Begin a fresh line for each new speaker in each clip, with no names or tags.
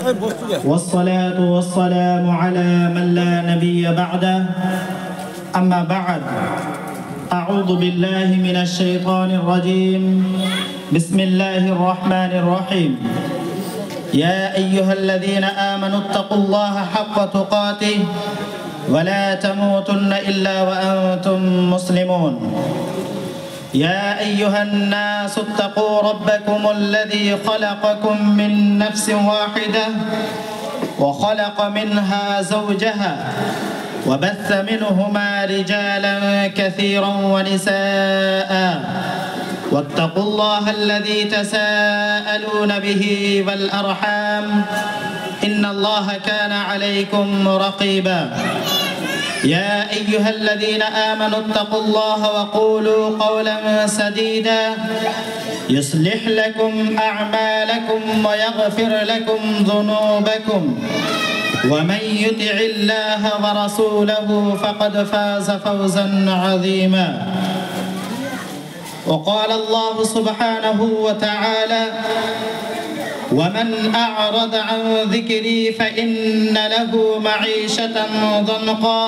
والصلاة والسلام على من لا نبي بعده أما بعد أعوذ بالله من الشيطان الرجيم بسم الله الرحمن الرحيم يا أيها الذين آمنوا اتقوا الله حق تقاته ولا تموتن إلا وأنتم مسلمون يا أيها الناس اتقوا ربكم الذي خلقكم من نفس واحدة وخلق منها زوجها وبث منهما رجالا كثيرا ونساء واتقوا الله الذي تساءلون به والأرحام إن الله كان عليكم رقيبا يا أيها الذين آمنوا اتقوا الله وقولوا قولا سديدا يصلح لكم أعمالكم ويغفر لكم ذنوبكم ومن يطع الله ورسوله فقد فاز فوزا عظيما وقال الله سبحانه وتعالى ومن أعرض عن ذكري فإن له معيشة ضنقا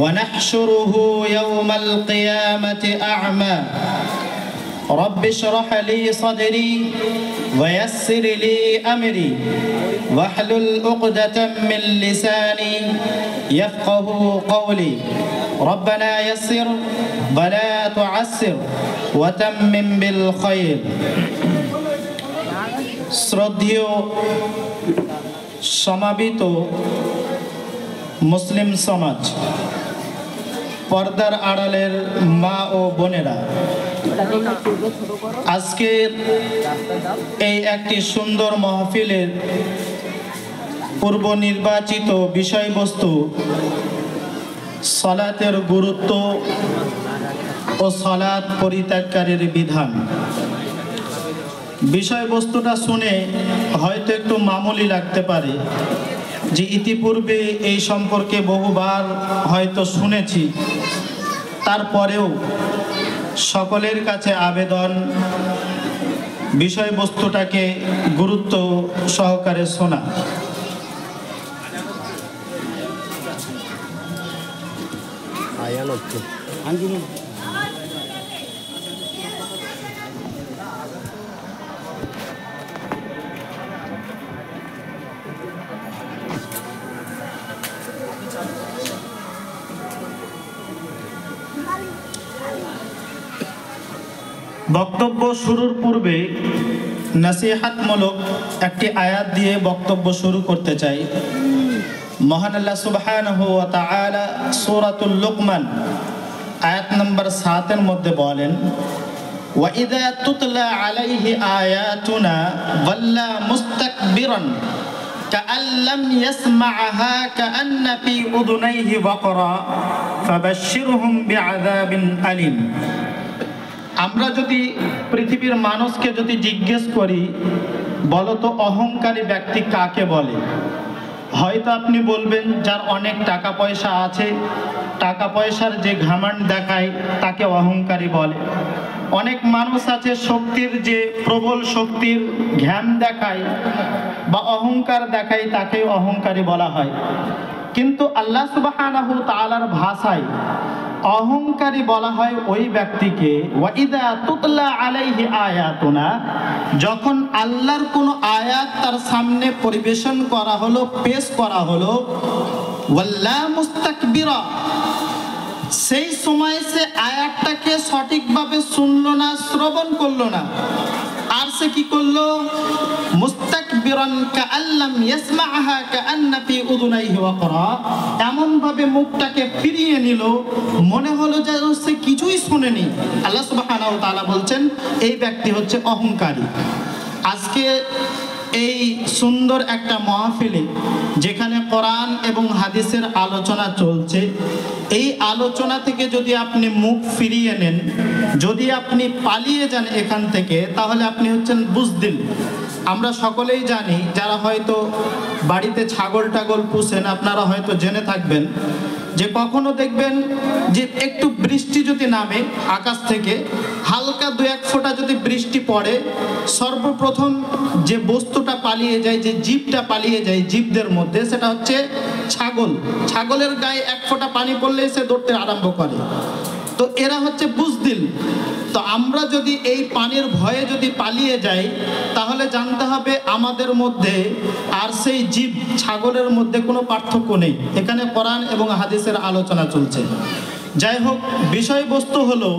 ونحشره يوم القيامة أعمى رب اشرح لي صدري ويسر لي أمري واحلل عقدة من لساني يفقه قولي ربنا يسر ولا تعسر وتمم بالخير শ্রদ্ধেয় সমাবেত মুসলিম সমাজ, পর্দার আড়ালের মা ও বোনেরা, আজকের এই একটি সুন্দর মাহফিলের পূর্ব নির্বাচিত বিষয়বস্তু সালাতের গুরুত্ব ও সালাত পরিত্যাগকারীর বিধান। বিষয়বস্তুটা শুনে হয়তো একটু মামুলি লাগতে পারে, যে ইতিপূর্বে এই সম্পর্কে বহুবার হয়তো শুনেছি, তারপরেও সকলের কাছে আবেদন বিষয়বস্তুটাকে গুরুত্ব সহকারে শোনা। বক্তব্য শুরুর পূর্বে নসিহতমূলক একটি আয়াত দিয়ে বক্তব্য শুরু করতে চাই। মহান আল্লাহ সুবহানাহু ওয়া তাআলা সূরাতুল লুকমান আয়াত নম্বর 7 এর মধ্যে বলেন, ওয়া ইযা তুতলা আলাইহি আয়াতুনা ওয়াল্লা মুস্তাকবিরান কাআন লাম ইয়াসমা'হা কাআন্না ফি উযুনাইহি ওয়াকরা ফাবাশশিরহুম বিআযাবিন আলিম। আমরা যদি পৃথিবীর মানুষকে যদি জিজ্ঞেস করি, বলো তো অহংকারী ব্যক্তি কাকে বলে, হয়তো আপনি বলবেন যার অনেক টাকা পয়সা আছে, টাকা পয়সার যে ঘামান্ড দেখায় তাকে অহংকারী বলে। অনেক মানুষ আছে শক্তির যে প্রবল শক্তির ঘ্যাম দেখায় বা অহংকার দেখায়, তাকে অহংকারী বলা হয়। কিন্তু আল্লাহ সুবহানাহু তাআলার ভাষায় অহংকারী বলা হয় ওই ব্যক্তিকে ওয়াইদা তুতলা আলাইহি আয়াতুনা, যখন আল্লাহর কোনো আয়াত তার সামনে পরিবেশন করা হলো, পেশ করা হলো, ওয়াল্লা মুস্তাকবিরা, সেই সময় সে আয়াতটাকে সঠিকভাবে শুনলো না, শ্রবণ করলো না, আর সে কি করলো, মুস্তাকবিরান কাআল্লাম ইয়াসমা'হা কাআন্না ফি উযুনাইহি ওয়াকরা, এমন ভাবে মুখটাকে ফিরিয়ে নিল, মনে হলো যে সে কিছুই শুনেনি। আল্লাহ সুবহানাহু ওয়া তাআলা বলছেন এই ব্যক্তি হচ্ছে অহংকারী। আজকে এই সুন্দর একটা মাহফিলে যেখানে কোরআন এবং হাদিসের আলোচনা চলছে, এই আলোচনা থেকে যদি আপনি মুখ ফিরিয়ে নেন, যদি আপনি পালিয়ে যান এখান থেকে, তাহলে আপনি হচ্ছেন বুজদিল। আমরা সকলেই জানি, যারা হয়তো বাড়িতে ছাগল টাগল পুষেন আপনারা হয়তো জেনে থাকবেন যে কখনো দেখবেন যে একটু বৃষ্টি যদি নামে আকাশ থেকে, হালকা 2-1 ফোঁটা যদি বৃষ্টি পড়ে, সর্বপ্রথম যে বস্তুটা পালিয়ে যায়, যে জীবটা পালিয়ে যায় জীবদের মধ্যে, সেটা হচ্ছে ছাগল। ছাগলের গায়ে 1 ফোঁটা পানি পড়লেই সে দৌড়তে আরম্ভ করে। তো এরা হচ্ছে বুজদিল। তো আমরা যদি এই পানির ভয়ে যদি পালিয়ে যাই, তাহলে জানতে হবে আমাদের মধ্যে আর সেই জীব ছাগলের মধ্যে কোনো পার্থক্য নেই। এখানে কোরআন এবং হাদিসের আলোচনা চলছে। যাই হোক, বিষয়বস্তু হলো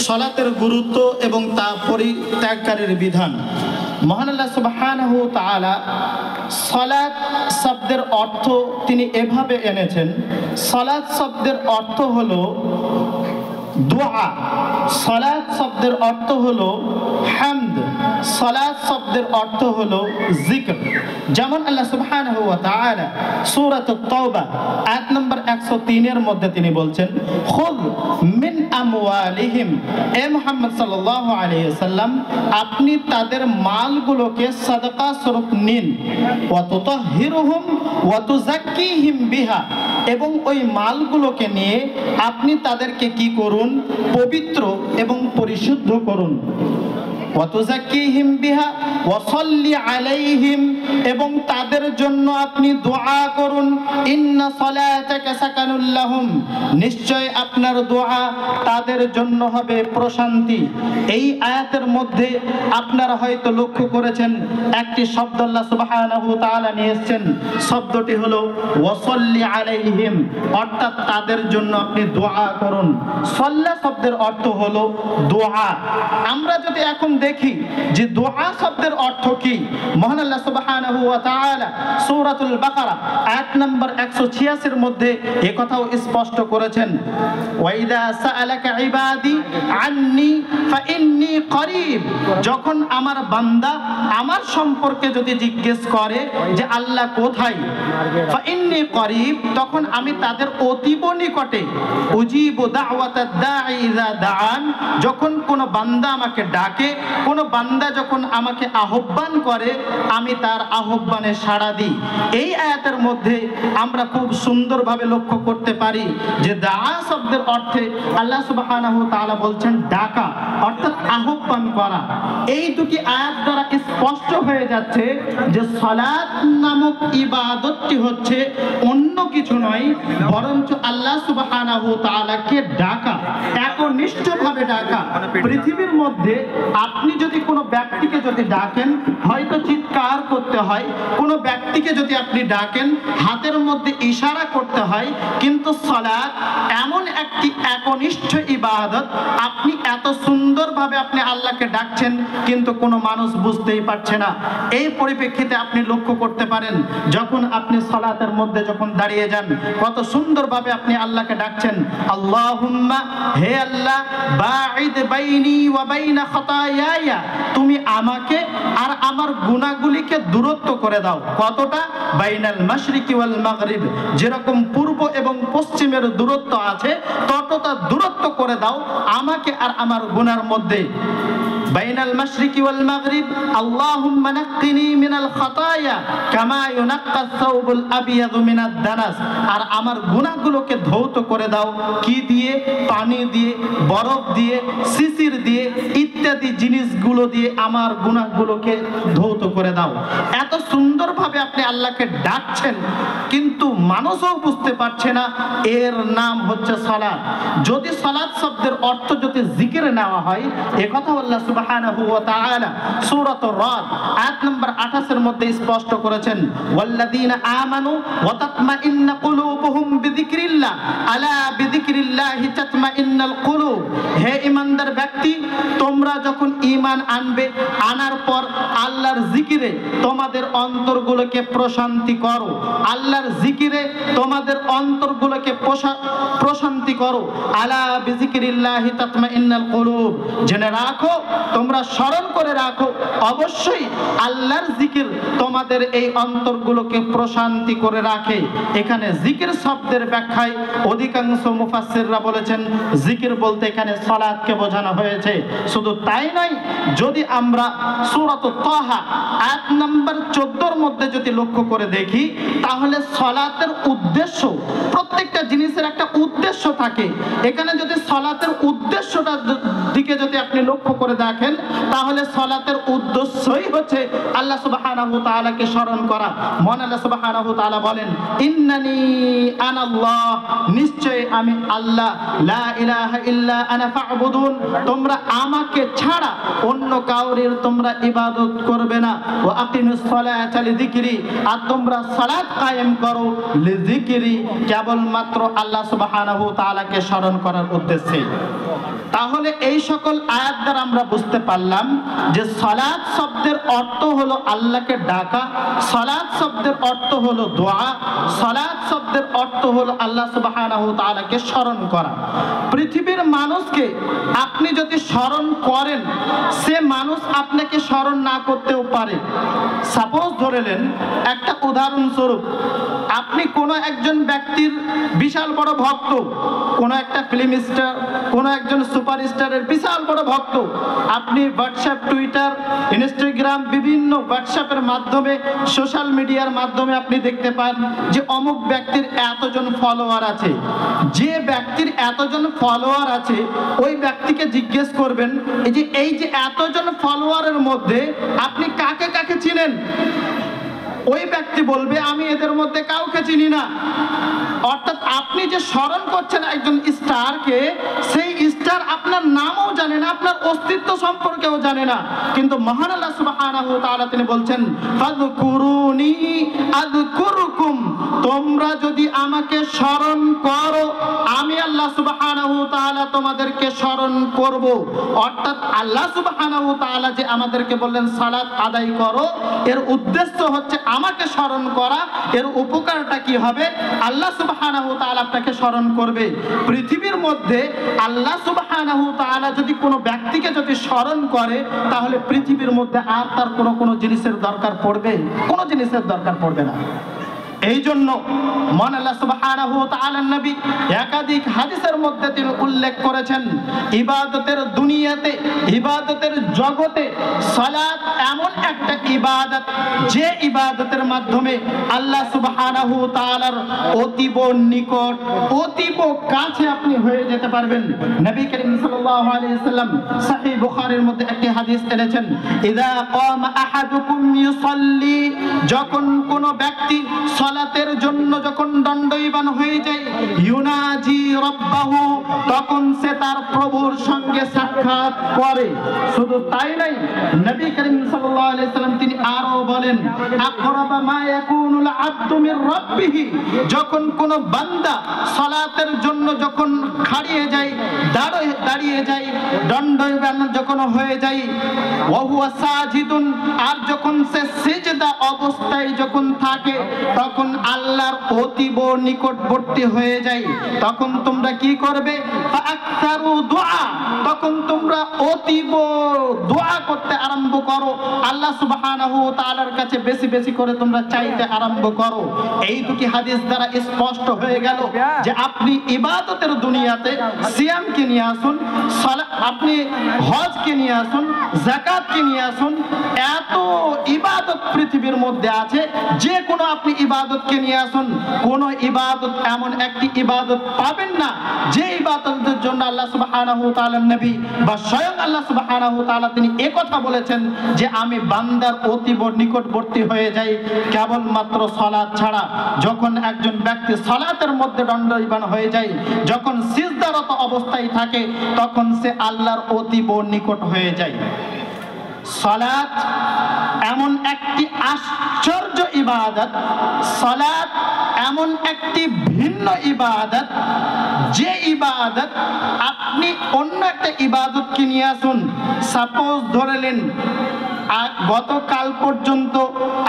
সলাতের গুরুত্ব এবং তা পরিত্যাগকারীর বিধান। মহান আল্লাহ সুবহানাহু ওয়া তাআলা সালাত শব্দের অর্থ তিনি এভাবে এনেছেন। সালাত শব্দের অর্থ হলো দোয়া, সালাত শব্দের অর্থ হলো হামদ, সালাত শব্দের অর্থ হলো জিকর। যেমন আল্লাহ সুবহানাহু ওয়া তাআলা সূরাতুত তাওবা আয়াত নম্বর 103 এর মধ্যে তিনি বলছেন, খুয মিন আমওয়ালিহিম, এ মুহাম্মদ সাল্লাল্লাহু আলাইহি ওয়াসাল্লাম আপনি তাদের মালগুলোকে সাদাকা স্বরূপ নিন, ওয়া তুতাহহিরুহুম ওয়া তুযাক্কিহিম বিহা, এবং ওই মালগুলোকে নিয়ে আপনি তাদেরকে কি করুন? পবিত্র এবং পরিশুদ্ধ করুন। ওয়াতুযাক্কিহিম বিহা ওয়া সাল্লি আলাইহিম, এবং তাদের জন্য আপনি দোয়া করুন। ইন্না সালাতাকা সাকানুল লাহুম, নিশ্চয় আপনার দোয়া তাদের জন্য হবে প্রশান্তি। এই আয়াতের মধ্যে আপনারা হয়তো লক্ষ্য করেছেন একটি শব্দ আল্লাহ সুবহানাহু ওয়া তাআলা নিয়ে এসেছেন, শব্দটি হলো ওয়া সাল্লি আলাইহিম, অর্থাৎ তাদের জন্য আপনি দোয়া করুন। সাল্লা শব্দের অর্থ হলো দোয়া। আমরা যদি এখন দেখি যে দোয়া শব্দের অর্থ কি, মহান আল্লাহ সুবহানাহু ওয়া তাআলা সূরাতুল বাকারা আয়াত নম্বর 186 এর মধ্যে এই কথাও স্পষ্ট করেছেন, ওয়াইদা সাআলাকা ইবাদি আন্নী ফাইন্নী করিব, যখন আমার বান্দা আমার সম্পর্কে যদি জিজ্ঞেস করে যে আল্লাহ কোথায়, ফাইন্নী করিব, তখন আমি তাদের অতীব নিকটে, উজিবু দাওয়াতাদ দাঈ ইযা দাআন, যখন কোন বান্দা আমাকে ডাকে, কোন বান্দা যখন আমাকে আহ্বান করে, আমি তার আহ্বানে সাড়া দিই। এই আয়াতের মধ্যে আমরা খুব সুন্দরভাবে লক্ষ্য করতে পারি যে দাআ শব্দের অর্থে আল্লাহ সুবহানাহু ওয়া তাআলা বলছেন ডাকা, অর্থাৎ আহ্বান করা। এই দুটি আয়াত দ্বারা স্পষ্ট হয়ে যাচ্ছে যে সালাত নামক ইবাদতটি হচ্ছে অন্য কিছু নয়, বরঞ্চ আল্লাহ সুবহানাহু ওয়া তাআলাকে ডাকা, একনিষ্ঠভাবে ডাকা। পৃথিবীর মধ্যে আপনি যদি কোনো ব্যক্তিকে যদি ডাকেন, হয়তো চিৎকার করতে হয়, কোনো ব্যক্তিকে যদি আপনি ডাকেন হাতের মধ্যে ইশারা করতে হয়, কিন্তু সালাত এমন একটি একনিষ্ঠ ইবাদত, আপনি এত সুন্দরভাবে আপনি আল্লাহকে ডাকছেন কিন্তু কোনো মানুষ বুঝতেই পারছে না। এই পরিপ্রেক্ষিতে আপনি লক্ষ্য করতে পারেন, যখন আপনি সালাতের মধ্যে যখন দাঁড়িয়ে যান, কত সুন্দরভাবে আপনি আল্লাহকে ডাকছেন, আল্লাহুম্মা, হে আল্লাহ, বাঈদ বাইনি ওয়া বাইনা খাতায়ায়া, তুমি আমাকে আর আমার গুনাহগুলিকে দূরত্ব করে দাও। কতটা? বাইনাল মাশরিকি ওয়াল মাগরিব, যেরকম পূর্ব এবং পশ্চিমের দূরত্ব আছে ততটা দূরত্ব করে দাও আমাকে আর আমার গুনার মধ্যে। বাইনাল মাশরিকি ওয়াল মাগরিব, আল্লাহুম্মা নাক্কিনি মিনাল খাতায়া কামা ইউনাক্কা আস-সাওবুল আবিয়াদু মিনাদ দানাস, আর আমার গুনাহগুলোকে ধৌত করে দাও কি দিয়ে? পানি দিয়ে, বরফ দিয়ে, শিশির দিয়ে, ইত্যাদি জিনিসগুলো দিয়ে আমার গুনাহগুলোকে ধৌত করে দাও। এত সুন্দরভাবে আপনি আল্লাহকে ডাকছেন কিন্তু মানুষও বুঝতে পারছে না, এর নাম হচ্ছে সালাত। যদি সালাত শব্দের অর্থ যদি জিকিরে নেওয়া হয়, একথা আল্লাহ সুবহানাহু ওয়া তাআলা সূরাতুর রাদ আয়াত নম্বর 28 এর মধ্যে স্পষ্ট করেছেন, ওয়াল্লাযীনা আমানু ওয়া তাতমাইন্নু কুলুবুহুম বিযিকরিল্লাহ আলা বিযিকরিল্লাহি তাতমাইন্নুল কুলুব, হে ঈমানদার ব্যক্তি, তোমরা যখন ঈমান আনবে, আনার পর আল্লাহর জিকিরে তোমাদের অন্তরগুলোকে প্রশান্তি করো, আল্লাহর জিকিরে তোমাদের অন্তরগুলোকে প্রশান্তি করো। আলা বিযিকরিল্লাহি তাতমাইন্নুল কুলুব, জেনে রাখো তোমরা স্মরণ করে রাখো, অবশ্যই আল্লাহর জিকির তোমাদের এই অন্তরগুলোকে প্রশান্তি করে রাখে। এখানে জিকির শব্দের ব্যাখ্যায় অধিকাংশ মুফাসসিররা বলেছেন জিকির বলতে এখানে সালাতকে বোঝানো হয়েছে। শুধু তাই নয়, যদি আমরা সূরাত তাহা আয়াত নাম্বার 14 মধ্যে যদি লক্ষ্য করে দেখি, তাহলে সালাতের উদ্দেশ্য, প্রত্যেকটা জিনিসের একটা উদ্দেশ্য থাকে। এখানে যদি সালাতের উদ্দেশ্যটার দিকে যদি আপনি লক্ষ্য করে দেখেন, তাহলে সালাতের উদ্দেশ্যই হচ্ছে আল্লাহ সুবহানাহু ওয়া তাআলাকে স্মরণ করা। মহান আল্লাহ সুবহানাহু ওয়া তাআলা বলেন, ইন্নানি আনাল্লাহ, নিশ্চয় আমি আল্লাহ, লা ইলাহা ইল্লা আনা ফা'বুদুন, তোমরা আমাকে ছাড়া অন্য কাউরির তোমরা ইবাদত করবে না। ওয়া আকিমুস সালাতা লিযিকরি, আর তোমরা সালাত কায়েম করো লিযিকরি, কেবলমাত্র আল্লাহ সুবহানাহু ওয়া তাআলাকে স্মরণ করার উদ্দেশ্যে। তাহলে এই সকল আয়াত দ্বারা আমরা বুঝতে পারলাম যে সালাত শব্দের অর্থ হলো আল্লাহকে ডাকা, সালাত শব্দের অর্থ হলো দোয়া, সালাত শব্দের অর্থ হলো আল্লাহ সুবহানাহু ওয়া তাআলাকে স্মরণ করা। পৃথিবীর মানুষকে আপনি যদি স্মরণ করেন, সে মানুষ আপনাকে স্মরণ না করতেও পারে। সাপোজ ধরে নেন, একটা উদাহরণস্বরূপ, আপনি কোনো একজন ব্যক্তির বিশাল বড় ভক্ত, কোনো একটা ফিল্ম স্টার, কোনো একজন সুপারস্টারের বিশাল বড় ভক্ত। আপনি হোয়াটসঅ্যাপ, টুইটার, ইনস্টাগ্রাম, বিভিন্ন হোয়াটসঅ্যাপের মাধ্যমে, সোশ্যাল মিডিয়ার মাধ্যমে আপনি দেখতে পান যে অমুক ব্যক্তির এতজন ফলোয়ার আছে। যে ব্যক্তির এতজন ফলোয়ার আছে, ওই ব্যক্তিকে জিজ্ঞেস করবেন এই যে এতজন ফলোয়ারের মধ্যে আপনি কাকে কাকে চিনেন? ওই ব্যক্তি বলবে আমি এদের মধ্যে কাউকে চিনি না। অর্থাৎ আপনি যে স্মরণ করছেন একজন স্টারকে, সেই স্টার আপনার নামও জানে না, আপনার অস্তিত্ব সম্পর্কেও জানে না। কিন্তু মহান আল্লাহ সুবহানাহু ওয়া তাআলা তিনি বলছেন, ফাযকুরুনি আযকুরুকুম, তোমরা যদি আমাকে স্মরণ করো, আমি আল্লাহ সুবহানাহু ওয়া তাআলা তোমাদেরকে স্মরণ করব। অর্থাৎ আল্লাহ সুবহানাহু ওয়া তাআলা যে আমাদেরকে বললেন সালাত আদায় করো, এর উদ্দেশ্য হচ্ছে আমাকে স্মরণ করা। এর উপকারটা কি হবে? আল্লাহ সুবহানাহু ওয়া তাআলা আপনাকে স্মরণ করবে। পৃথিবীর মধ্যে আল্লাহ সুবহানাহু ওয়া তাআলা যদি কোনো ব্যক্তিকে যদি স্মরণ করে, তাহলে পৃথিবীর মধ্যে আর তার কোনো জিনিসের দরকার পড়বে? কোনো জিনিসের দরকার পড়বে না। এই জন্য মহান আল্লাহ সুবহানাহু ওয়া তাআলার নবী একাধিক হাদিসের মধ্যে তিনি উল্লেখ করেছেন, ইবাদতের দুনিয়াতে, ইবাদতের জগতে সালাত এমন একটা ইবাদত, যে ইবাদতের মাধ্যমে আল্লাহ সুবহানাহু ওয়া তাআলার অতীব নিকট, অতীব কাছে আপনি হয়ে যেতে পারবেন। নবী করিম সাল্লাল্লাহু আলাইহি ওয়াসাল্লাম সহিহ বুখারীর মধ্যে একটি হাদিস এনেছেন, ইযা কামা আহাদুকুম ইউসাল্লি, যখন কোনো ব্যক্তি সালাতের জন্য যখন দণ্ডায়মান হয়ে যায়, ইউনাজি রাব্বাহু, তখন সে তার প্রভুর সঙ্গে সাক্ষাৎ করে। শুধু তাই নয়, নবী করিম সাল্লাল্লাহু আলাইহি ওয়াসাল্লাম তিনি আরো বলেন, আকরাবা মা ইয়াকুনুল আবদু মির রাব্বিহি, যখন কোন বান্দা সালাতের জন্য যখন দাঁড়িয়ে যায়, দণ্ডায়মান যখন হয়ে যায়, ওয়া হুয়া সাজিদুন, আর যখন সে সিজদা অবস্থায় যখন থাকে, তখন আল্লাহর অতীব নিকটবর্তী হয়ে যায়। তখন তোমরা কি করবে? ফাআকতারু দুআ, তখন তোমরা অতীব দোয়া করতে আরম্ভ করো, আল্লাহ সুবহানাহু ওয়া তাআলার কাছে বেশি বেশি করে তোমরা চাইতে আরম্ভ করো। এই দুটি হাদিস দ্বারা স্পষ্ট হয়ে গেল যে আপনি ইবাদতের দুনিয়াতে সিয়ামকে নিয়ে আসুন, আপনি হজকে নিয়ে আসুন, যাকাতকে নিয়ে আসুন, এত ইবাদত পৃথিবীর মধ্যে আছে, যে কোনো আপনি ইবাদতকে নিয়ে আসুন, কোন ইবাদত এমন একটি ইবাদত পাবেন না যে ইবাদতের জন্য আল্লাহ সুবহানাহু ওয়া তাআলার নবী বা স্বয়ং আল্লাহ সুবহানাহু ওয়া তাআলা তিনি এই কথা বলেছেন যে আমি বান্দার অতীব নিকটবর্তী হয়ে যাই কেবলমাত্র সালাত ছাড়া। যখন একজন ব্যক্তি সালাতের মধ্যে দণ্ডায়মান হয়ে যায়, যখন সিজদারত অবস্থায় থাকে, তখন সে আল্লাহর অতীব নিকট হয়ে যায়। সালাত এমন একটি আশ্চর্য ইবাদত, সালাত এমন একটি ভিন্ন ইবাদত, যে ইবাদত আপনি অন্য একটা ইবাদতকে নিয়ে আসুন। সাপোজ ধরে নেন গতকাল পর্যন্ত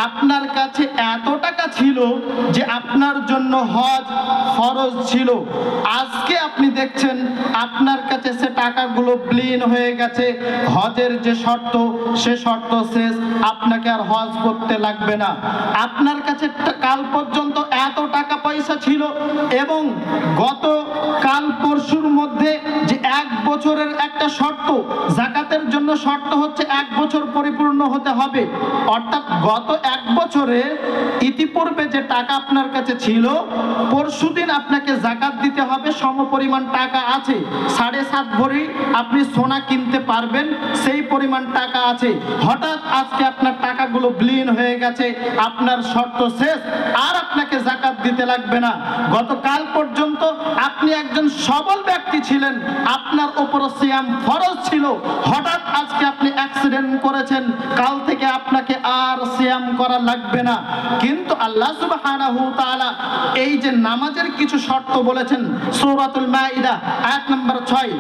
আপনার কাছে এত টাকা ছিল যে আপনার জন্য হজ ফরজ ছিল, আজকে আপনি দেখছেন আপনার কাছে সে টাকাগুলো বিলীন হয়ে গেছে, হজের যে শর্ত সে শর্ত শেষ, আপনাকে আর হজ করতে লাগবে না। আপনার কাছে কাল পর্যন্ত এত টাকা পয়সা ছিল এবং গত কাল পরশুর মধ্যে যে 1 বছরের একটা শর্ত, যাকাতের জন্য শর্ত হচ্ছে 1 বছর পরিপূর্ণ হতে হবে, অর্থাৎ গত 1 বছরে ইতিপূর্বে যে টাকা আপনার কাছে ছিল পরশুদিন আপনাকে যাকাত দিতে হবে, সমপরিমাণ টাকা আছে, 7.5 ভরি আপনি সোনা কিনতে পারবেন সেই পরিমাণ টাকা আছে। হঠাৎ আজকে আপনার টাকাগুলো বিলীন হয়ে গেছে, আপনার শর্ত শেষ, আর আপনাকে যাকাত দিতে লাগবে না। গতকাল পর্যন্ত আপনি একজন সবল ব্যক্তি ছিলেন, আপনার উপর সিয়াম ফরজ ছিল, হঠাৎ আজকে আপনি অ্যাক্সিডেন্ট করেছেন, কাল থেকে আপনাকে আর সিয়াম করা লাগবে না। কিন্তু আল্লাহ সুবহানাহু ওয়া তাআলা এই যে নামাজের কিছু শর্ত বলেছেন, সূরাতুল মাইদা আয়াত নম্বর 6,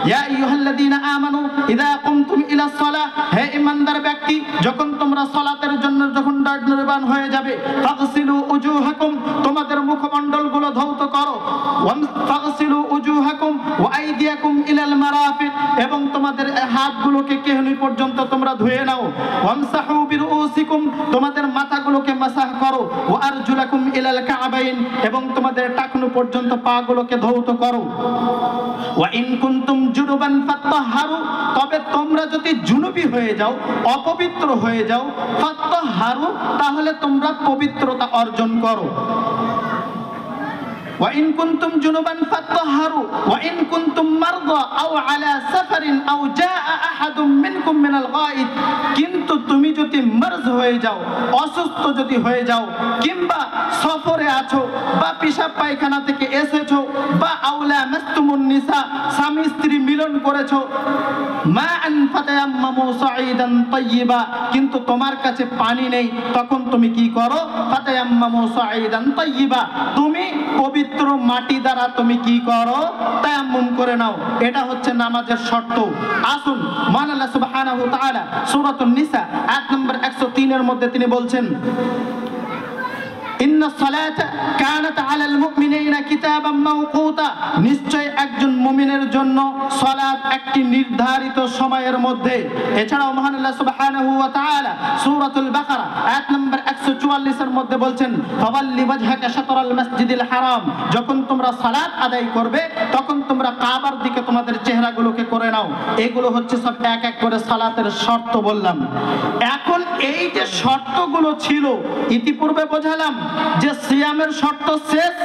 ইয়া আইয়ুহাল্লাযীনা আমানু ইযা কুমতুম ইলাস সালাহ, হে ঈমানদার ব্যক্তি যখন তোমরা সালাতের জন্য যখন দাঁড়ান হয়ে যাবে, ফাগসিলু উজুহাকুম, তোমাদের মুখমণ্ডলগুলো ধৌত করো, ফাগসিলু উজুহাকুম ওয়া আইদিয়াকুম ইলাল মারাফিক, এবং তোমাদের হাতগুলোকে কেহনি পর্যন্ত তোমরা ধুয়ে নাও, ওয়ামসাহু বিরুসিকুম, তোমাদের মাথাগুলোকে মাসাহ করো, ওয়া আরজুলাকুম ইলাল কাবাইন, এবং তোমাদের টাকনু পর্যন্ত পাগুলোকে ধৌত করো, ওয়া ইন কুনতুম জুনুবান ফাত্তাহহারু, তবে তোমরা যদি জুনুবি হয়ে যাও, অপবিত্র হয়ে যাও, ফাত্তাহহারু, তাহলে তোমরা পবিত্রতা অর্জন করো। وإن كنتم جنبا فاطهروا وإن كنتم مرضى أو على سفر أو جاء أحد منكم من الغائط, কিন্তু তুমি যদি মারজ হয়ে যাও, অসুস্থ যদি হয়ে যাও, কিংবা সফরে আছো বা পেশাব পায়খানা থেকে এসেছো, বা আউলা মাসতুমুন নিসা, স্বামী স্ত্রী মিলন করেছো, মা আন ফাতায়াম্মামু সাঈদান তাইয়্যিবা, কিন্তু তোমার কাছে পানি নেই, তখন তুমি কি করো, ফাতায়াম্মামু সাঈদান তাইয়্যিবা, তুমি পবিত্র মাটি দ্বারা তুমি কি করো, তায়াম্মুম করে নাও। এটা হচ্ছে নামাজের শর্ত। আসুন মহান আল্লাহ সুবহানাহু ওয়া তাআলা সূরাতুন নিসা আয়াত নম্বর 103 এর মধ্যে তিনি বলছেন, ইন্নাস সালাতা কানাত আলাল মুমিনিনা কিতাবাম মাওকুতা, নিশ্চয় একজন মুমিনের জন্য সালাত একটি নির্ধারিত সময়ের মধ্যে। এছাড়াও মহান আল্লাহ সুবহানাহু ওয়া তাআলা সূরাতুল বাকারা আয়াত নম্বর 144 এর মধ্যে বলছেন, ফাওয়াল্লি ওয়াজহাকা শাতরাল মাসজিদিল হারাম, যখন তোমরা সালাত আদায় করবে তখন তোমরা কাবার দিকে তোমাদের চেহারাগুলোকে করে নাও। এগুলো হচ্ছে সব এক এক করে সালাতের শর্ত বললাম। এখন এই যে শর্তগুলো ছিল ইতিপূর্বে বোঝালাম যে সিয়ামের শর্ত শেষ,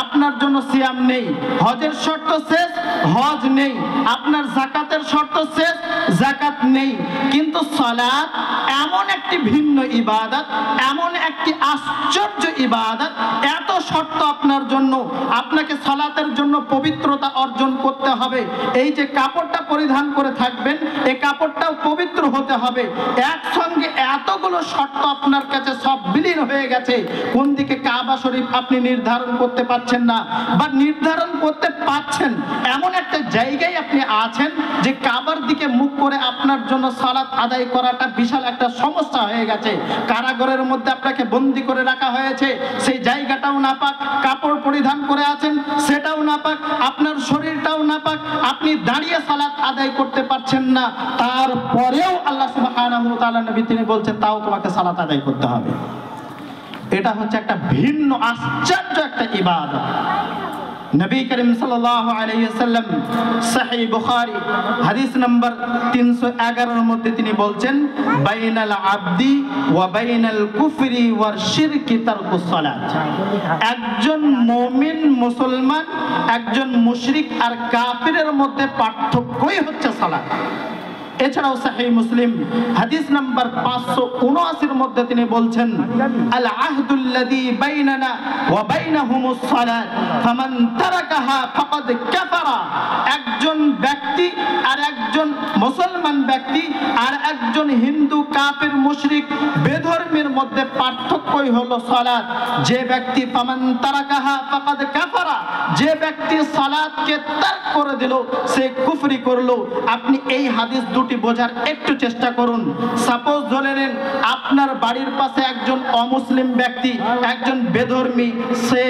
আপনার জন্য সিয়াম নেই, হজের শর্ত শেষ, হজ নেই, আপনার যাকাতের শর্ত শেষ, যাকাত নেই। কিন্তু সালাত এমন একটি ভিন্ন ইবাদত, এমন একটি আশ্চর্য ইবাদত, এত শর্ত আপনার জন্য, আপনাকে সালাতের জন্য পবিত্রতা অর্জন করতে হবে। এই যে কাপড়টা পরিধান করে থাকবেন, এই কাপড়টাও পবিত্র হতে হবে। একসঙ্গে এতগুলো শর্ত আপনার কাছে সব বিলীন হয়ে গেছে, কোন দিকে কাবা শরীফ আপনি নির্ধারণ করতে পারছেন না, বা নির্ধারণ করতে পারছেন এমন একটা জায়গায় আপনি আছেন যে কাবার দিকে মুখ করে আপনার জন্য সালাত আদায় করাটা বিশাল একটা সমস্যা হয়ে গেছে। কারাগারের মধ্যে আপনাকে বন্দী করে রাখা হয়েছে, সেই জায়গাটাও নাপাক, কাপড় পরিধান করে আছেন সেটাও নাপাক, আপনার শরীরটাও নাপাক, আপনি দাঁড়িয়ে সালাত আদায় করতে পারছেন না, তারপরেও আল্লাহ সুবহানাহু ওয়া তাআলা নবী তিনি বলছেন তাও তোমাকে সালাত আদায় করতে হবে। এটা হচ্ছে একটা ভিন্ন আশ্চর্য একটা ইবাদত। নবী করিম সাল্লাল্লাহু আলাইহি ওয়াসাল্লাম সহিহ বুখারী হাদিস নাম্বার 311 এর মধ্যে তিনি বলছেন, বাইনাল আবদি ওয়া বাইনাল কুফরি ওয়ার শিরকি তারকুস সালাত, একজন মুমিন মুসলমান, একজন মুশরিক আর কাফিরের মধ্যে পার্থক্যই হচ্ছে সালাত। এছাড়াও সহিহ মুসলিম হাদিস নাম্বার 579 এর মধ্যে তিনি বলছেন, আল আহদুল্লাযী বাইনানা ওয়া বাইনাহুমুস সালাত ফামান তারাকাহা ফাকাদ কাফারা, একজন ব্যক্তি আর একজন মুসলমান ব্যক্তি আর একজন হিন্দু কাফির মুশরিক বেধর্মীর মধ্যে পার্থক্যই হলো সালাত। যে ব্যক্তি ফামান তারাকাহা ফাকাদ কাফারা, যে ব্যক্তি সালাতকে তারক করে দিল সে কুফরি করলো। আপনি এই হাদিস ত্রুটি বোঝার একটু চেষ্টা করুন। সাপোজ ধরে নেন আপনার বাড়ির পাশে একজন অমুসলিম ব্যক্তি, একজন বেধর্মী সে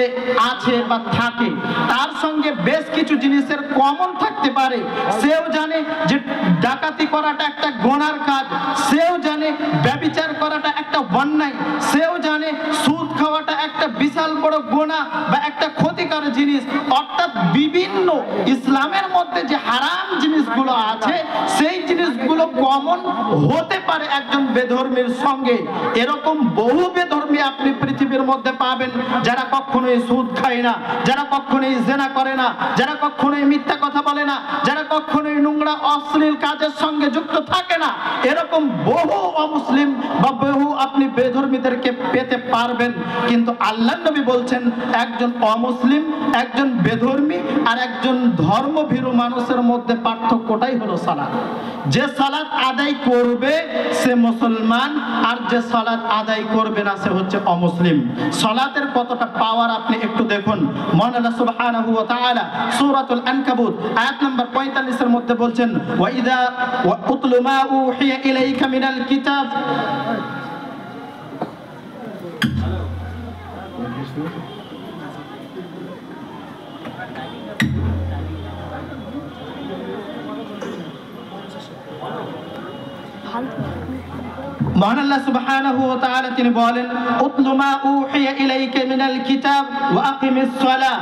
আছে বা থাকে, তার সঙ্গে বেশ কিছু জিনিসের কমন থাকতে পারে। সেও জানে যে ডাকাতি করাটা একটা গুনার কাজ, সেও জানে ব্যভিচার করাটা একটা অন্যায়, সেও জানে সুদ খাওয়াটা একটা বিশাল বড় গুনাহ বা একটা ক্ষতিকর জিনিস। অর্থাৎ বিভিন্ন ইসলামের মধ্যে যে হারাম জিনিসগুলো আছে সেই জিনিসগুলো কমন হতে পারে একজন বেধর্মীর সঙ্গে। এরকম বহু বেধর্মী আপনি পৃথিবীর মধ্যে পাবেন যারা কখনোই সুদ খায় না, যারা কখনোই জিনা করে না, যারা কখনোই মিথ্যা কথা বলে না, যারা কখনোই নোংরা অশ্লীল কাজের সঙ্গে যুক্ত থাকে না। এরকম বহু অমুসলিম বা বহু আপনি বেধর্মীদেরকে পেতে পারবেন। কিন্তু আল্লাহর নবী বলছেন একজন অমুসলিম, একজন বেধর্মী আর একজন ধর্মভীরু মানুষের মধ্যে পার্থক্যটাই হলো সালাত। যে সালাত আদায় করবে সে মুসলমান, আর যে সালাত আদায় করবে না সে হচ্ছে অমুসলিম। সালাতের কতটা পাওয়ার আপনি একটু দেখুন। মহান আল্লাহ সুবহানাহু ওয়া তাআলা সূরাতুল আনকাবুত আয়াত নাম্বার 45 এর মধ্যে বলছেন ওয়া ইযা উতলু মা উহিয়া ইলাইকা মিনাল কিতাব। মহান আল্লাহ সুবহানাহু ওয়া তাআলা তিনি বলেন উতলু মা উহিয়া ইলাইকা মিনাল কিতাব ওয়া আকিমিস সালাহ,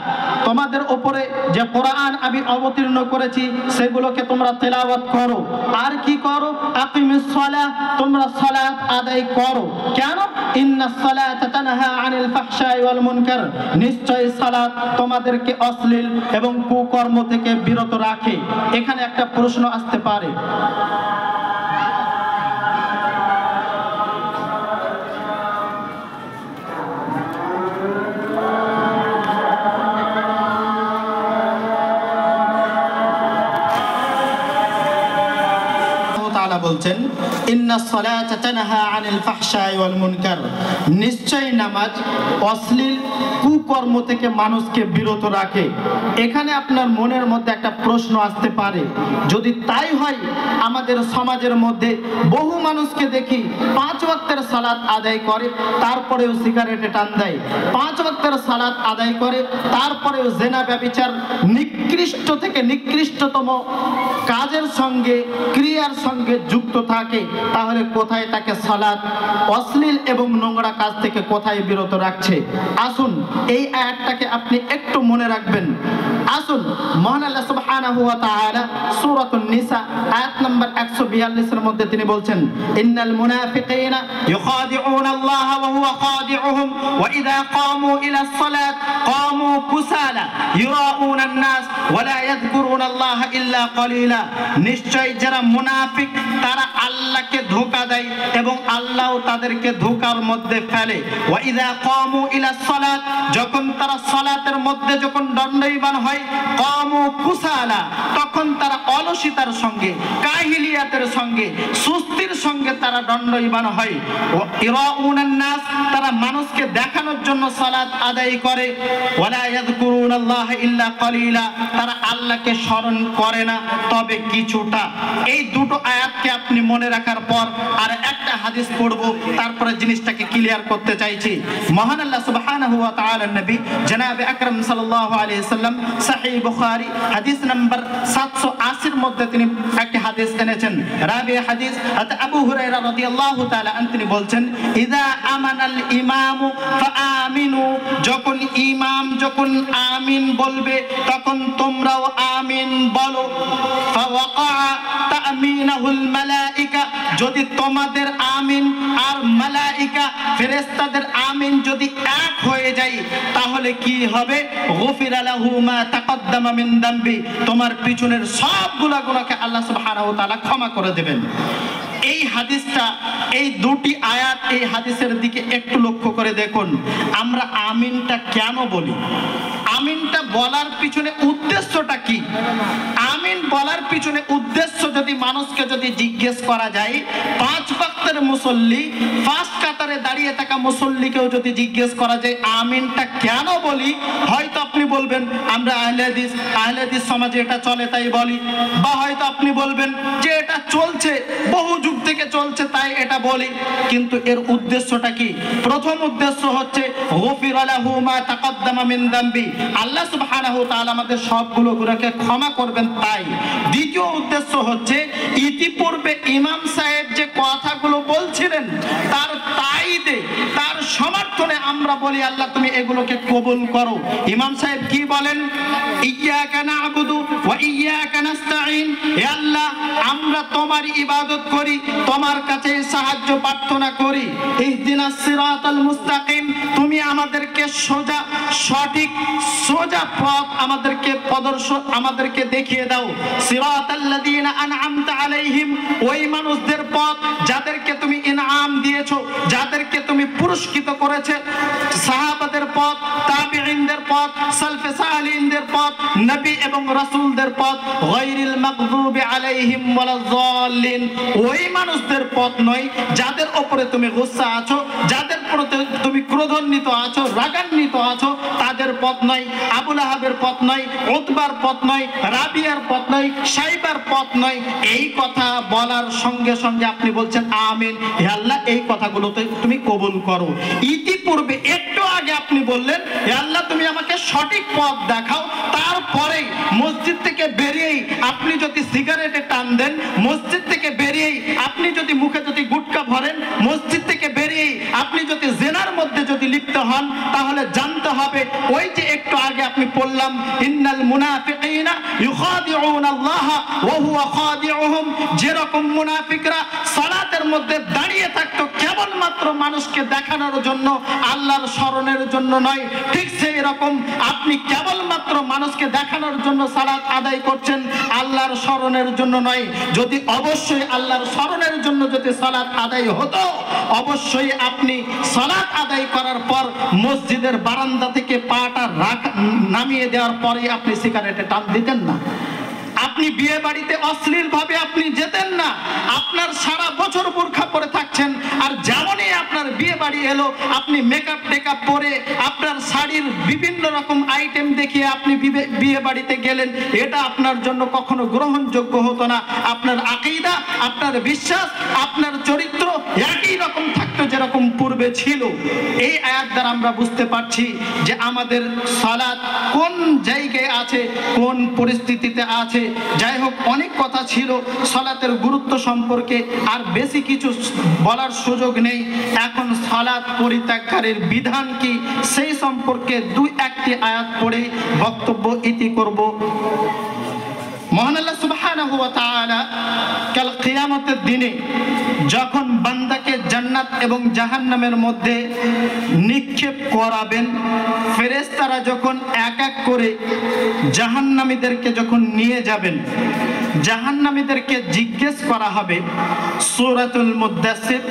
তোমাদের উপরে যে কোরআন আমি অবতীর্ণ করেছি সেগুলোকে তোমরা তেলাওয়াত করো। আর কি করো? আকিমিস সালাহ, তোমরা সালাত আদায় করো। কেন? ইন্নাস সালাতা তানহা আনিল ফাহশাই ওয়াল মুনকার, নিশ্চয় সালাত তোমাদেরকে অশ্লীল এবং কুকর্ম থেকে বিরত রাখে। এখানে একটা প্রশ্ন আসতে পারে, বলছেন ইন্নাস সালাতা তানহা আনিল ফাহশাই ওয়াল মুনকার, নিশ্চয় নামাজ অশ্লীল কুকর্ম থেকে মানুষকে বিরত রাখে। এখানে আপনার মনের মধ্যে একটা প্রশ্ন আসতে পারে, যদি তাই হয় আমাদের সমাজের মধ্যে বহু মানুষকে দেখি 5 ওয়াক্তের সালাত আদায় করে তারপরেও সিগারেটে টান দেয়, 5 ওয়াক্তের সালাত আদায় করে তারপরেও জিনা ব্যভিচার নিকৃষ্ট থেকে নিকৃষ্টতম কাজের সঙ্গে ক্রিয়ার সঙ্গে যুক্ত থাকে। তাহলে কোথায় তাকে সালাত অশ্লীল এবং নোংরা কাজ থেকে কোথায় বিরত রাখছে? আসুন এই আয়াতটাকে আপনি একটু মনে রাখবেন। আসুন মহান আল্লাহ সুবহানাহু ওয়া তাআলা সূরাতুন নিসা আয়াত নাম্বার 142 এর মধ্যে তিনি বলছেন ইন্নাল মুনাফিকিনা ইউখাদিউনা আল্লাহ ওয়া হুয়া খাদিউহুম ওয়া ইযা কামু ইলা সালাত কামু কুসালা ইউরাউনা আন-নাস ওয়া লা ইয়াযকুরুনা আল্লাহ ইল্লা কলিলা, নিশ্চয় যারা মুনাফিক তারা আল্লাহকে ধোঁকা দেয় এবং আল্লাহও তাদেরকে ধোঁকার মধ্যে ফেলে। ওয়া ইযা কামু ইলা সালাত, যখন তারা সালাতের মধ্যে যখন দণ্ডায়মান হয়, কামু কুসালা, তখন তারা অলসিতার সঙ্গে কাহিলিয়াতের সঙ্গে সুস্তির সঙ্গে তারা দণ্ডায়মান হয়। ইরাউনান নাস, তারা মানুষকে দেখানোর জন্য সালাত আদায় করে। ওয়ালা ইয়াযকুরুনাল্লাহ ইল্লা কলিলা, তারা আল্লাহকে স্মরণ করে না তবে কিছুটা। এই দুটো আয়াতকে আপনি মনে রাখার পর আর একটা হাদিস পড়ব, তারপরে জিনিসটাকে ক্লিয়ার করতে চাইছি। মহান আল্লাহ সুবহানাহু ওয়া তাআলার নবী জনাবে আকরাম সাল্লাল্লাহু আলাইহি সাল্লাম সহিহ বুখারী হাদিস নাম্বার 780 এর মধ্যে তিনি একটি হাদিস এনেছেন। রাবি হাদিস হযরত আবু হুরায়রা রাদিয়াল্লাহু তাআলা আন তিনি বলছেন ইযা আমানাল ইমামু ফাআমিনু, যখন ইমাম যখন আমিন বলবে তখন তোমরাও আমিন বলো। ফাওয়াকা তামিনাহুল মালাইকা, যদি তোমাদের আমিন আর মালাইকা ফেরেশতাদের আমিন যদি এক হয়ে যায় তাহলে কি হবে? গুফিরা লাহু মা তাকদ্দামা মিন দামবি, তোমার পিছনের সব গুনাহকে আল্লাহ সুবহানাহু ওয়া তাআলা ক্ষমা করে দেবেন। এই হাদিসটা, এই দুটি আয়াত, এই হাদিসের দিকে একটু লক্ষ্য করে দেখুন। আমরা আমিনটা কেন বলি? আমিনটা বলার পিছনে উদ্দেশ্যটা কি? আমিন বলার পিছনে উদ্দেশ্য যদি মানুষকে যদি জিজ্ঞেস করা যায়, 5 ওয়াক্তের মুসল্লি, 5 কাতারে দাঁড়িয়ে থাকা মুসল্লিকেও যদি জিজ্ঞেস করা যায় আমিনটা কেন বলি, হয়তো আপনি বলবেন আমরা আহলে হাদিস সমাজে এটা চলে তাই বলি, বা হয়তো আপনি বলবেন যে এটা চলছে, বহু যুগ থেকে চলছে তাই এটা বলি। কিন্তু এর উদ্দেশ্যটা কি? প্রথম উদ্দেশ্য হচ্ছে গফিরা লাহু মা তাকাদ্দামা মিন যামবি, আল্লাহ সুবহানাহু ওয়া তাআলা আমাদের সবগুলো গুনাহকে ক্ষমা করবেন তাই। দ্বিতীয় উদ্দেশ্য হচ্ছে ইতিপূর্বে ইমাম সাহেব যে কথাগুলো বলছিলেন তার তাইদে, তার সমর্থনে আমরা বলি আল্লাহ তুমি এগুলোকে কবুল করো। ইমাম সাহেব কি বলেন? ইয়্যাকা না'বুদু ওয়া ইয়্যাকা নাস্তাঈন, হে আল্লাহ আমরা তোমার ইবাদত করি, তোমার কাছে সাহায্য প্রার্থনা করি। ইহদিনাস সিরাতাল মুস্তাকিম, তুমি আমাদেরকে সোজা সঠিক সোজা পথ আমাদেরকে দেখিয়ে দাও। সিরাতাল্লাযীনা আন'আমতা আলাইহিম, ওই মানুষদের পথ যাদেরকে তুমি ইনআম দিয়েছো, যাদেরকে তুমি পুরস্কৃত করেছে, সাহাবাদের পথ, তাবিঈনদের পথ, সালফে সালিহিনদের পথ, নবী এবং রাসূলদের পথ, গায়রিল মাগদুবি আলাইহিম ওয়ালাজ যাল্লিন, ওই মানুষদের পথ নয় যাদের উপরে তুমি গুসা আছো, যাদের প্রতি তুমি ক্রোধান্বিত আছো, রাগান্বিত আছো, তাদের পথ নয়। আবু লাহাবের পথ নয়, উতবার পথ নয়, রাবিয়ার পথ নয়, সাইবার পথ নয়। এই কথা বলার সঙ্গে সঙ্গে আপনি বলছেন আমিন, হে আল্লাহ এই কথাগুলোতে তুমি কবুল করো। ইতিপূর্বে একটু আগে আপনি বললেন হে আল্লাহ তুমি আমাকে সঠিক পথ দেখাও, তারপরেই মসজিদ থেকে বেরিয়েই আপনি যদি সিগারেটে টান দেন, মসজিদ থেকে বেরিয়েই আপনি যদি মুখে যদি গুটকা ভরেন, মসজিদ থেকে বেরিয়েই আপনি যদি জিনার মধ্যে যদি লিপ্ত হন, তাহলে জানতে হবে ওই যে একটু আগে আপনি পড়লাম ইন্নাল মুনাফিকিনা ইউখাদিউনাল্লাহ ওয়া হুয়া খাদিউহুম, যেরকম মুনাফিকরা সালাতের মধ্যে দাঁড়িয়ে থাকতো কেবলমাত্র মানুষকে দেখানোর জন্য, আল্লাহর স্মরণের জন্য নয়, ঠিক সেই রকম আপনি কেবলমাত্র মানুষকে দেখানোর জন্য সালাত আদায় করছেন, আল্লাহর স্মরণের জন্য নয়। যদি অবশ্যই আল্লাহর স্মরণের জন্য যদি সালাত আদায় হতো, অবশ্যই আপনি সালাত আদায় করার পর মসজিদের বারান্দা থেকে পাটা নামিয়ে দেওয়ার পরে আপনি সিগারেটে টান দিতেন না। আপনি বিয়ে বাড়িতে অশ্লীল ভাবে আপনি যেতেন না। আপনার সারা বছর বোরখা পরে থাকছেন, আর যেমনই আপনার বিয়ে বাড়ি এলো আপনি মেকআপ টেকআপ পরে আপনার শাড়ির বিভিন্ন রকম আইটেম দেখিয়ে আপনি বিয়ে বাড়িতে গেলেন, এটা আপনার জন্য কখনো গ্রহণযোগ্য হতো না। আপনার আকীদা, আপনার বিশ্বাস, আপনার চরিত্র একই রকম থাকতো যেরকম পূর্বে ছিল। এই আয়াত দ্বারা আমরা বুঝতে পারছি যে আমাদের সালাত কোন জায়গায় আছে, কোন পরিস্থিতিতে আছে। যাই হোক, অনেক কথা ছিল সালাতের গুরুত্ব সম্পর্কে, আর বেশি কিছু বলার সুযোগ নেই। এখন সালাত পরিত্যাগকারীর বিধান কি সেই সম্পর্কে 2-1টি আয়াত পড়ে বক্তব্য ইতি করব। মহান আল্লাহ সুবহানাহু ওয়া তাআলা কাল কিয়ামতের দিনে যখন বান্দাকে জান্নাত এবং জাহান্নামের মধ্যে নিক্ষেপ করাবেন, ফেরেশতারা যখন এক এক করে জাহান্নামীদেরকে যখন নিয়ে যাবেন, জাহান্নামীদেরকে জিজ্ঞেস করা হবে। সূরাতুল মুদ্দাসসির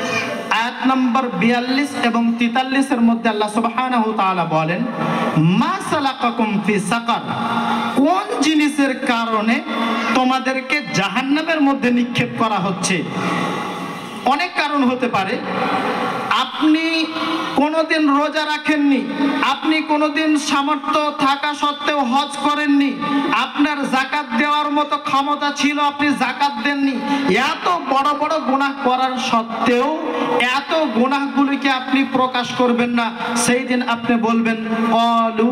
আয়াত নম্বর 42 এবং 43 এর মধ্যে আল্লাহ সুবহানাহু ওয়া তাআলা বলেন, মা সালাকাকুম ফি সাকার, কোন জিনিসের কারণে তোমাদেরকে জাহান্নামের মধ্যে নিক্ষেপ করা হচ্ছে? অনেক কারণ হতে পারে। আপনি কোনোদিন রোজা রাখেননি, আপনি কোনোদিন সামর্থ্য থাকা সত্ত্বেও হজ করেননি, আপনার যাকাত দেওয়ার মতো ক্ষমতা ছিল, আপনি যাকাত দেননি, এত বড় বড় গুনাহ করার সত্ত্বেও এত গুনাহগুলিকে আপনি প্রকাশ করবেন না। সেই দিন আপনি বলবেন ক্বালু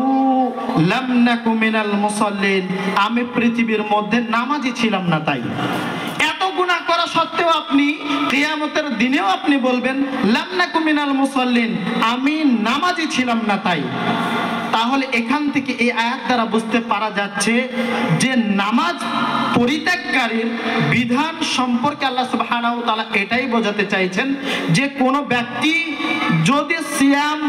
লাম নাকু মিনাল মুসাল্লিন, আমি পৃথিবীর মধ্যে নামাজি ছিলাম না তাই। এত গুনাহ করা সত্ত্বেও আপনি কিয়ামতের দিনেও আপনি বলবেন লাম নাকু মিনাল মুসাল্লিন, আমি নামাজি ছিলাম না তাই। তাহলে এখান থেকে এই আয়াত দ্বারা বুঝতে পারা যাচ্ছে যে নামাজ পরিত্যাগকারীর বিধান সম্পর্কে আল্লাহ সুবহানাহু ওয়া তাআলা এটাই বোঝাতে চাইছেন যে কোনো ব্যক্তি যদি সিয়াম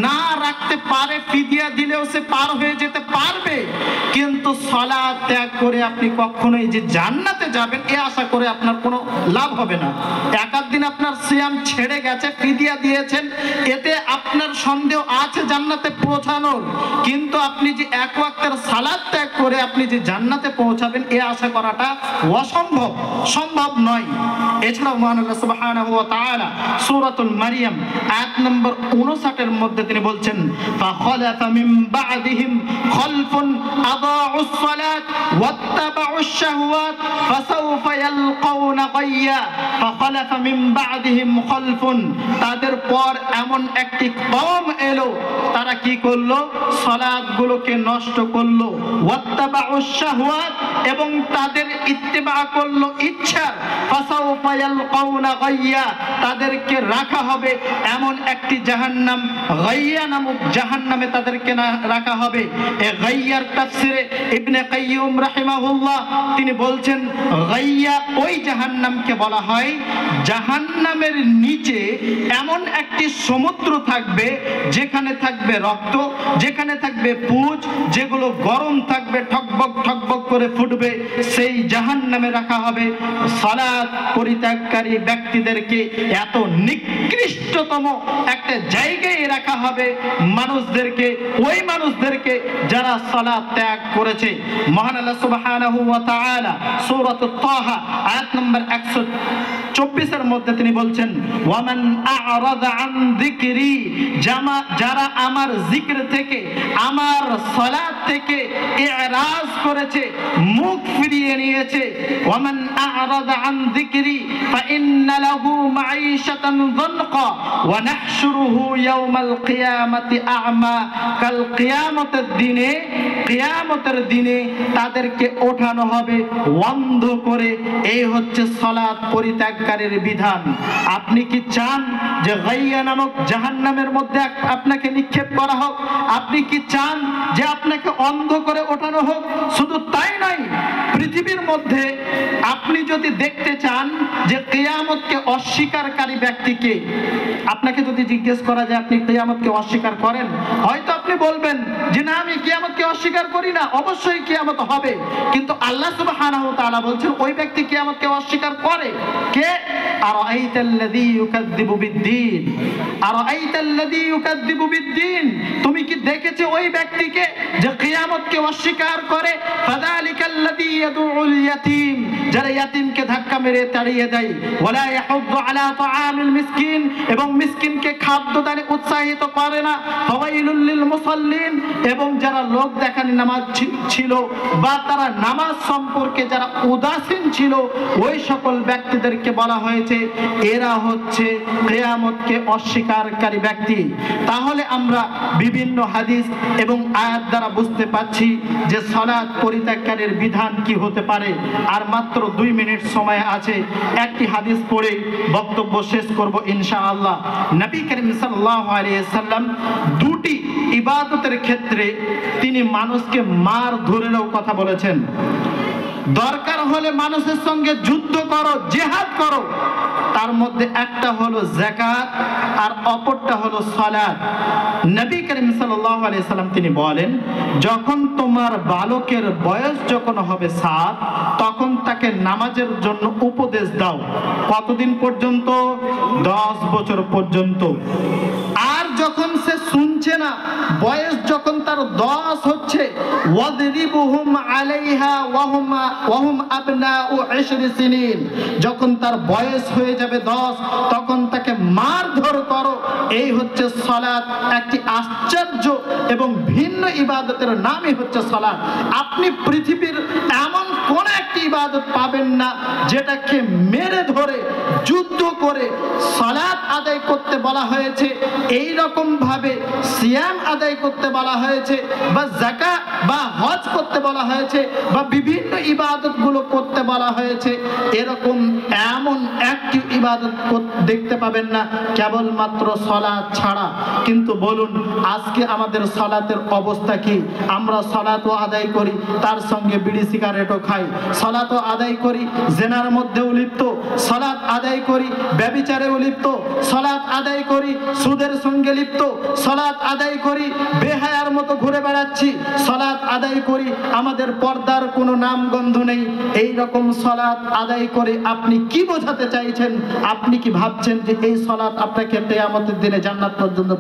না রাখতে পারে, ফিদিয়া দিলেও সে পার হয়ে যেতে পারবে, কিন্তু সালাত ত্যাগ করে আপনি কখনোই যে জান্নাতে যাবেন এ আশা করে আপনার কোনো লাভ হবে না। একাধ দিন আপনার সিয়াম ছেড়ে গেছে, ফিদিয়া দিয়েছেন, এতে আপনার সন্দেহ আছে জান্নাতে পৌঁছানোর, কিন্তু আপনি যে এক ওয়াক্তের সালাত ত্যাগ করে আপনি যে জান্নাতে পৌঁছাবেন এ আশা করাটা অসম্ভব, সম্ভব নয়। এছাড়াও মহান আল্লাহ সুবহানাহু ওয়া তাআলা সূরাতুল মারইয়াম আয়াত নম্বর 59 এর মধ্যে তিনি বলছেন, ফাখালাফা মিন বা'দিহিম খালফুন আদাউস সালাত ওয়াত্তাবাউশ শাহওয়াত ফাসাউফা ইয়ালকাউনা গায়্যা। ফাখালাফা মিন বা'দিহিম খালফুন, তাদের পর এমন একটি কওম এলো, তারা কি করলো? সালাতগুলোকে নষ্ট করলো, ওয়াত্তাবাউশ শাহওয়াত, এবং তাদের ইত্তিবা করলো ইচ্ছা, ফাসাউফা ইয়ালকাউনা গায়্যা, তাদেরকে রাখা হবে এমন একটি জাহান্নাম, গায়্যা নামক জাহান্নামে তাদেরকে রাখা হবে। এই গায়্যার তাফসিরে ইবনে কাইয়্যিম রাহিমাহুল্লাহ তিনি বলছেন, গায়্যা ওই জাহান্নামকে বলা হয় জাহান্নামের নিচে এমন একটি সমুদ্র থাকবে যেখানে থাকবে রক্ত, যেখানে থাকবে পুঁজ, যেগুলো গরম থাকবে, ঠকবক ঠকবক করে ফুটবে, সেই জাহান্নামে রাখা হবে সালাত পরিত্যাগকারী ব্যক্তিদেরকে। এত নিকৃষ্টতম একটা জায়গায় রাখা হবে মানুষদেরকে, ওই মানুষদেরকে যারা সালাত ত্যাগ করেছে। মহান আল্লাহ সুবহানাহু ওয়া তাআলা সূরাতুত তাহা আয়াত নম্বর 124 এর মধ্যে তিনি বলছেন, ওয়ামান আ'রাদা আন যিকরি, যারা আমার জিকির থেকে, আমার সালাত থেকে ইরাজ করেছে, মুখ ফিরিয়ে নিয়েছে, ওয়ামান আ'রাদা আন যিকরি ফাইন্না লাহু মাঈশাতান যানকা ওয়া নাহশুরুহু ইয়াওমাল কিয়ামাতি আ'মা। কাল কিয়ামতের দিনে তাদেরকে ওঠানো হবে অন্ধ করে। এই হচ্ছে সালাত পরিত্যাগকারীর বিধান। আপনি কি চান যে গায়্যা নামক জাহান্নামের মধ্যে আপনাকে নিক্ষেপ করা হোক? আপনি কি চান যে আপনাকে অন্ধ করে ওঠানো হোক? শুধু তাই নয়, পৃথিবীর মধ্যে আপনি যদি দেখতে চান যে কিয়ামতকে অস্বীকারী ব্যক্তিকে, আপনাকে যদি জিজ্ঞেস করা যায় আপনি কিয়ামতকে অস্বীকার করেন, হয়তো আপনি বলবেন যে না, আমি কিয়ামতকে অস্বীকার করি না, অবশ্যই কিয়ামত হবে। কিন্তু আল্লাহ সুবহানাহু ওয়া তাআলা বলছেন ওই ব্যক্তি কিয়ামতকে অস্বীকার করে। কে? আরাআইতাল্লাযী ইউকাযযিবু বিদ্দীন, আরাআইতাল্লাযী ইউকাযযিবু বিদ্দীন, তুমি কি দেখেছো ওই ব্যক্তিকে যে কিয়ামতকে অস্বীকার করে? ফাযালিকাল্লাযী ইয়াদউল ইয়াতীম, যারা ইয়াতীমকে ধাক্কা মেরে তাড়িয়ে দেয়, ওয়ালা ইয়াহুদ্দু আলা তাআমিল মিসকিন, এবং মিসকিনকে খাদ্য দানে উৎসাহিত করে না, ফাওয়াইলুল লিল মুসাল্লিন, এবং যারা লোক দেখানি নামাজ ছিল বা তারা নামাজ সম্পর্কে যারা উদাসীন ছিল, ওই সকল ব্যক্তিদেরকে বলা হয়েছে এরা হচ্ছে কিয়ামতকে অস্বীকারী ব্যক্তি। তাহলে আমরা বিভিন্ন হাদিস এবং আয়াত দ্বারা বুঝতে পাচ্ছি যে সালাত পরিত্যাগকারীর বিধান কি হতে পারে। আর মাত্র 2 মিনিট সময় আছে, একটি হাদিস পড়ে বক্তব্য শেষ করব ইনশাআল্লাহ। নবী করিম সাল্লাল্লাহু আলাইহি সাল্লাম দুটি ইবাদতের ক্ষেত্রে তিনি মানুষকে মার ধরেও কথা বলেছেন। দরকার হলে মানুষের সঙ্গে যুদ্ধ করো, জিহাদ করো, তার মধ্যে একটা হলো যাকাত আর অপরটা হলো সালাত। নবী করিম সাল্লাল্লাহু আলাইহি সাল্লাম তিনি বলেন, যখন তোমার বালকের বয়স যখন হবে 7, তখন তাকে নামাজের জন্য উপদেশ দাও। কতদিন পর্যন্ত? 10 বছর পর্যন্ত। আর যখন সে শুনছে না, বয়স যখন তার 10 হচ্ছে, ওয়াদরিবুহুম আলাইহা ওয়াহুম আবনাউ 10 সিনিন, যখন তার বয়স হয়ে যাবে 10, তখন তাকে মারধর করো। এই হচ্ছে সালাত। একটি আশ্চর্য এবং ভিন্ন ইবাদতের নামই হচ্ছে সালাত। আপনি পৃথিবীর এমন কোন একটি ইবাদত পাবেন না যেটাকে মেরে ধরে যুদ্ধ করে সালাত আদায় করতে বলা হয়েছে। এই রকম ভাবে সিয়াম আদায় করতে বলা হয়েছে বা যাকাত বা হজ করতে বলা হয়েছে বা বিভিন্ন ইবাদতগুলো করতে বলা হয়েছে, এরকম এমন একটি ইবাদত দেখতে পাবেন না কেবলমাত্র সালাত ছাড়া। কিন্তু বলুন আজকে আমাদের সালাতের অবস্থা কি? আমরা সালাতও আদায় করি, তার সঙ্গে বিড়ি সিগারেটও খাই, সালাতও আদায় করি, জেনার মধ্যেও লিপ্ত, সালাত আদায় করি, ব্যভিচারেও লিপ্ত, সালাত আদায় করি, সুদের সঙ্গে লিপ্ত, সালাত আদায় করি, বেহায়ার মতো ঘুরে বেড়াচ্ছি, সালাত আদায় করি, আমাদের পর্দার কোনো নামগন্ধ নেই। এই রকম সালাত আদায় করে আপনি কি বোঝাতে চাইছেন? আপনি কি ভাবছেন যে এই সালাত আপনাকে কিয়ামতের দিনে জান্নাত পর্যন্ত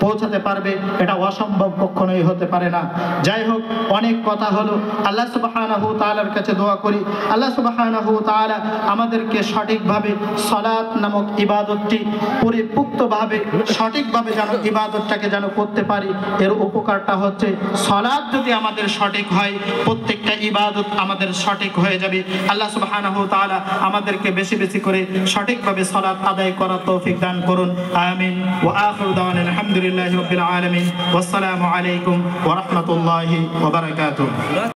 পৌঁছাতে পারবে? এটা অসম্ভব, কখনোই হতে পারে না। যাই হোক, অনেক কথা হলো। আল্লাহ সুবহানাহু ওয়া তাআলার কাছে দোয়া করি আল্লাহ সুবহানাহু ওয়া তাআলা আমাদেরকে সঠিকভাবে সালাত নামক ইবাদতটি পরিপূর্ণভাবে সঠিকভাবে যেন ইবাদতটাকে যেন করতে পারি। এর উপকারটা হচ্ছে সালাত যদি আমাদের সঠিক হয়, প্রত্যেকটা ইবাদত আমাদের সঠিক হয়ে যাবে। আল্লাহ সুবহানাহু ওয়া তাআলা আমাদেরকে বেশি বেশি করে সঠিকভাবে সালাত আদায় করার তৌফিক দান করুন। আমিন। ওয়া আখিরু দাওয়ানা আলহামদুলিল্লাহি রাব্বিল আলামিন। ওয়াসসালামু আলাইকুম ওয়া রাহমাতুল্লাহি ওয়া বারাকাতুহু।